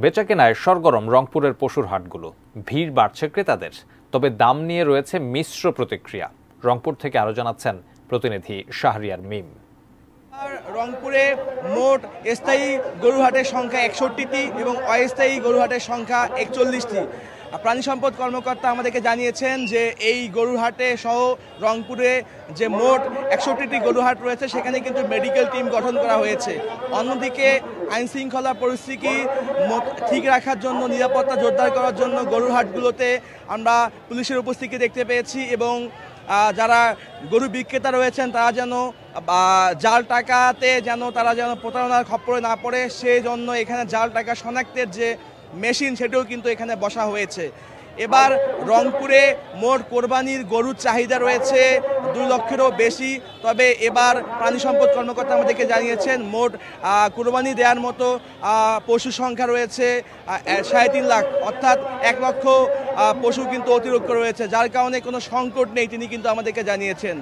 বেচাকেনায় সরগরম রংপুরের পশুর হাটগুলো। ভিড় বাড়ছে ক্রেতাদের, তবে দাম নিয়ে রয়েছে মিশ্র প্রতিক্রিয়া। রংপুর থেকে আরো জানাচ্ছেন প্রতিনিধি শাহরিয়ার মিম। রংপুরে মোট স্থায়ী গরুহাটের সংখ্যা 61টি এবং অস্থায়ী গরুহাটের সংখ্যা 41টি। প্রাণী সম্পদ কর্মকর্তা আমাদেরকে জানিয়েছেন যে এই গরুহাটে সহ রংপুরে যে মোট 61টি গরুহাট রয়েছে সেখানে কিন্তু মেডিকেল টিম গঠন করা হয়েছে। অন্যদিকে আইনশৃঙ্খলা পরিস্থিতি ঠিক রাখার জন্য, নিরাপত্তা জোরদার করার জন্য গরুহাটগুলোতে আমরা পুলিশের উপস্থিতি দেখতে পেয়েছি এবং যারা গরু বিক্রেতা রয়েছেন তারা যেন জাল টাকাতে তারা যেন প্রতারণার খপ্পরে না পড়ে, সেই জন্য এখানে জাল টাকা শনাক্তের যে মেশিন সেটাও কিন্তু এখানে বসা হয়েছে। এবার রংপুরে মোট কোরবানির গরুর চাহিদা রয়েছে 2 লক্ষেরও বেশি। তবে এবার প্রাণী সম্পদ কর্মকর্তা আমাদেরকে জানিয়েছেন মোট কোরবানি দেওয়ার মতো পশু সংখ্যা রয়েছে 3.5 লাখ, অর্থাৎ 1 লক্ষ পশু কিন্তু অতিরিক্ত রয়েছে, যার কারণে কোনো সংকট নেই তিনি কিন্তু আমাদেরকে জানিয়েছেন।